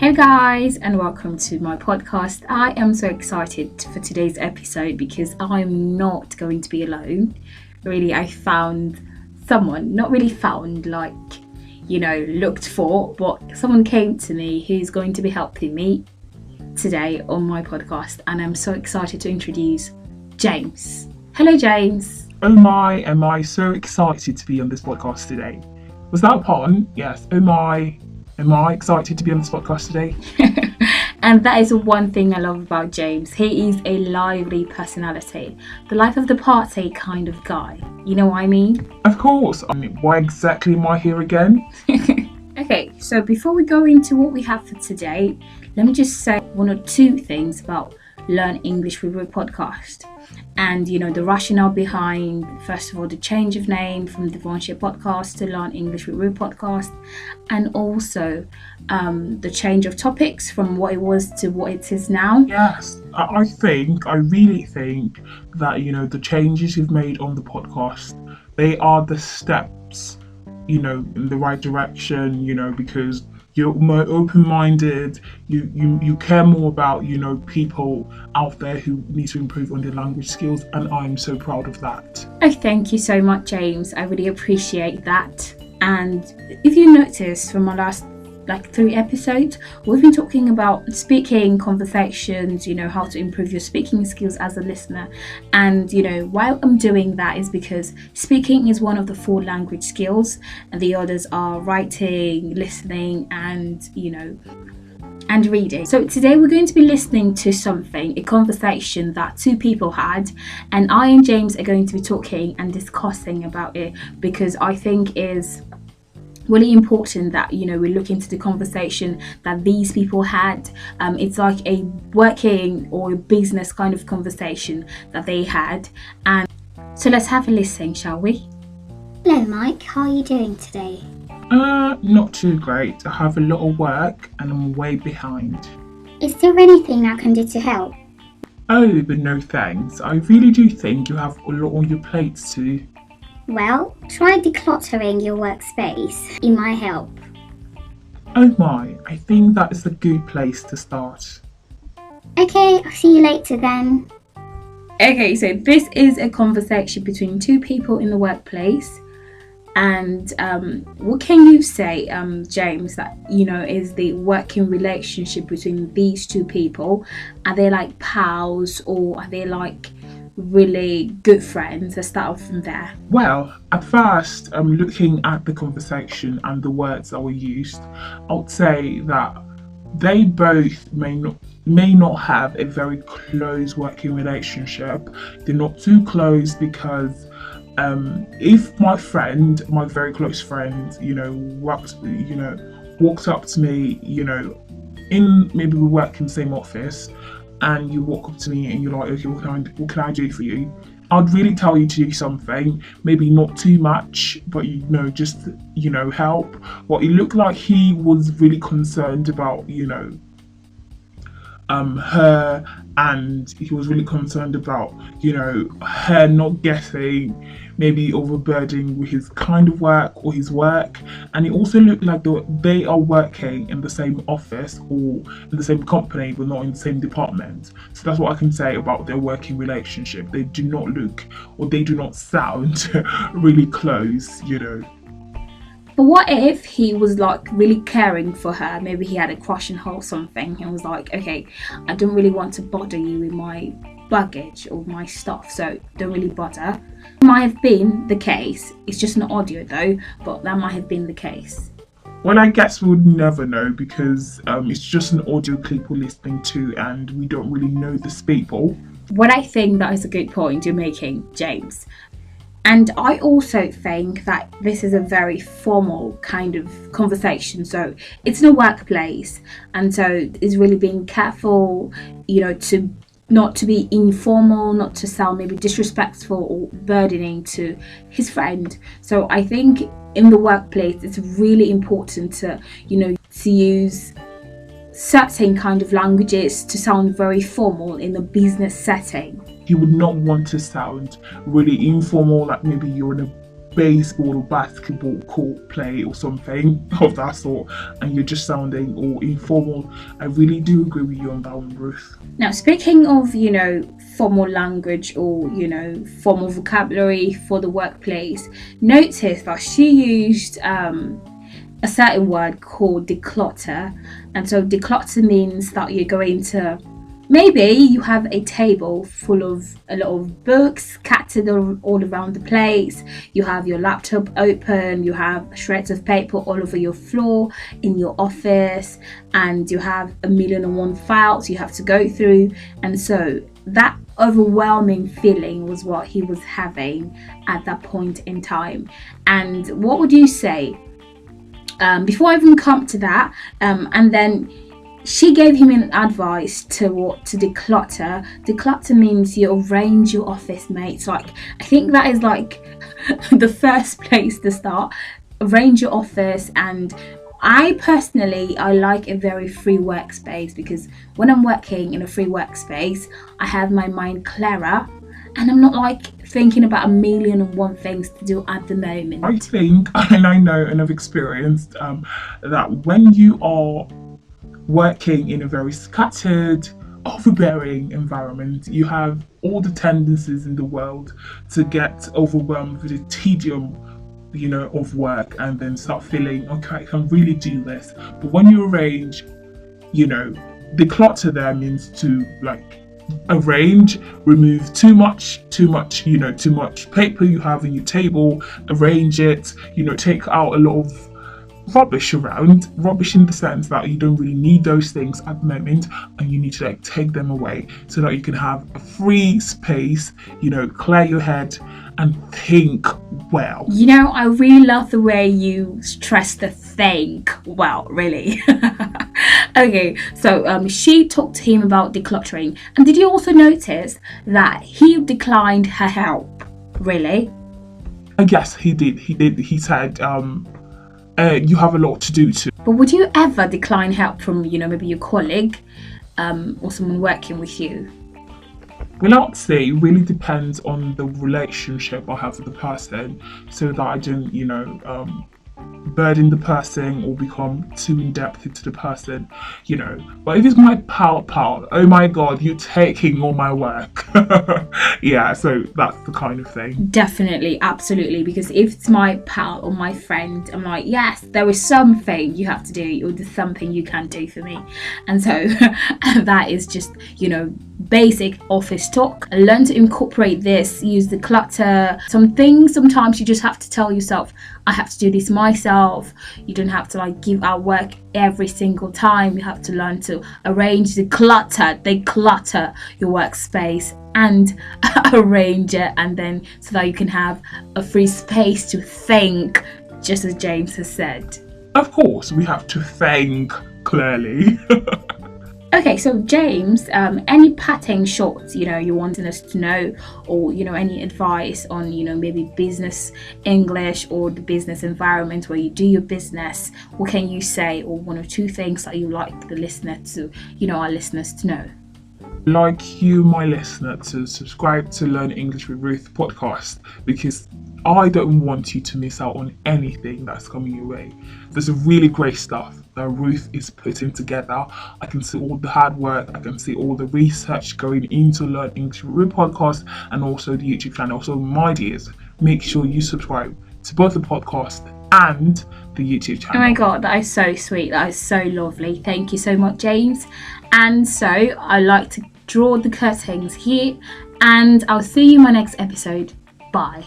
Hey guys, and welcome to my podcast. I am so excited for today's episode because I'm not going to be alone. Really, I found someone, not really found like, looked for, but someone came to me who's going to be helping me today on my podcast, and I'm so excited to introduce James. Hello, James. Oh my, am I so excited to be on this podcast today? Was that a pun? Yes. Oh my, am I excited to be on this podcast today? And that is one thing I love about James. He is a lively personality, the life of the party kind of guy. You know what I mean? Of course. Why exactly am I here again? Okay, so before we go into what we have for today, let me just say one or two things about Learn English with Roo podcast. And the rationale behind, first of all, the change of name from the Devonshire podcast to Learn English with Roo podcast, and also the change of topics from what it was to what it is now. Yes, I really think that the changes you've made on the podcast, they are the steps in the right direction, because you're more open-minded, you care more about people out there who need to improve on their language skills, and I'm so proud of that. Oh, thank you so much, James. I really appreciate that. And if you notice from my last 3 episodes, we've been talking about speaking, conversations, how to improve your speaking skills as a listener. And while I'm doing that is because speaking is one of the 4 language skills, and the others are writing, listening, and and reading. So today we're going to be listening to a conversation that 2 people had, and I and James are going to be talking and discussing about it, because I think is really important that we look into the conversation that these people had. It's like a working or a business kind of conversation that they had, and so let's have a listen, shall we? Hello Mike, how are you doing today? Not too great. I have a lot of work and I'm way behind. Is there anything I can do to help? Oh, but no thanks. I really do think you have a lot on your plates too. Well, try decluttering your workspace. It might help. Oh my, I think that is a good place to start. Okay, I'll see you later then. Okay, so this is a conversation between 2 people in the workplace. And what can you say, James, that is the working relationship between these 2 people? Are they like pals, or are they like really good friends? Let's start off from there. Well, at first, looking at the conversation and the words that were used, I would say that they both may not have a very close working relationship. They're not too close because if my very close friend, walks up to me, maybe we work in the same office, and you walk up to me and you're like, okay, what can I do for you? I'd really tell you to do something, maybe not too much, but just help. Well, it looked like he was really concerned about her, and he was really concerned about her not getting maybe overburdened with his kind of work or his work. And it also looked like they are working in the same office or in the same company but not in the same department. So that's what I can say about their working relationship. They do not look, or they do not sound really close. But what if he was like really caring for her? Maybe he had a crush on her or something, and was like, okay, I don't really want to bother you with my baggage or my stuff, so don't really bother. Might have been the case. It's just not audio though, but that might have been the case. Well, I guess we would never know, because it's just an audio clip we're listening to and we don't really know these people. What I think that is a good point you're making, James. And I also think that this is a very formal kind of conversation. So it's in a workplace. And so it's really being careful, to not to be informal, not to sound maybe disrespectful or burdening to his friend. So I think in the workplace, it's really important to use certain kind of languages to sound very formal in a business setting. You would not want to sound really informal, like maybe you're in a baseball or basketball court play or something of that sort, and you're just sounding all informal. I really do agree with you on that one, Ruth. Now, speaking of, formal language or, formal vocabulary for the workplace, notice that she used a certain word called declutter. And so declutter means that you're going to, maybe you have a table full of a lot of books scattered all around the place. You have your laptop open, you have shreds of paper all over your floor in your office, and you have 1,000,001 files you have to go through. And so that overwhelming feeling was what he was having at that point in time. And what would you say? Before I even come to that, and then she gave him an advice to declutter. Declutter means you arrange your office, mates. Like, I think that is like the first place to start. Arrange your office. And I personally like a very free workspace, because when I'm working in a free workspace, I have my mind clearer, and I'm not like thinking about 1,000,001 things to do at the moment. I think, and I know and I've experienced that when you are working in a very scattered, overbearing environment, you have all the tendencies in the world to get overwhelmed with the tedium, of work, and then start feeling, okay, I can really do this. But when you arrange, declutter there means to arrange, remove too much paper you have in your table, arrange it, take out a lot of rubbish in the sense that you don't really need those things at the moment, and you need to take them away so that you can have a free space, clear your head and think well. I really love the way you stress the think well, really. Okay, so she talked to him about decluttering, and did you also notice that he declined her help? Really? Yes, he did. He said, you have a lot to do too. But would you ever decline help from, maybe your colleague or someone working with you? Well, I'd say it really depends on the relationship I have with the person, so that I don't, burden the person or become too in-depth into the person, But if it's my pal, oh my God, you're taking all my work. Yeah, so that's the kind of thing. Definitely, absolutely, because if it's my pal or my friend, I'm like, yes, there is something you have to do, or there's something you can do for me. And so that is just, basic office talk. Learn to incorporate this, use the clutter. Some things sometimes you just have to tell yourself, I have to do this myself. You don't have to give out work every single time. You have to learn to arrange the clutter. They clutter your workspace and arrange it, and then so that you can have a free space to think, just as James has said. Of course, we have to think clearly. Okay, so James, any parting shots, you wanted us to know, or, any advice on, maybe business English or the business environment where you do your business? What can you say, or one or two things that you like our listeners to know? Like you, my listener, to subscribe to Learn English with Ruth podcast, because I don't want you to miss out on anything that's coming your way. There's really great stuff that Ruth is putting together. I can see all the hard work, I can see all the research going into Learn English with Ruth podcast, and also the YouTube channel. So my dears, make sure you subscribe to both the podcast and the YouTube channel. Oh my God, that is so sweet. That is so lovely. Thank you so much, James. And so I like to draw the curtains here, and I'll see you in my next episode. Bye.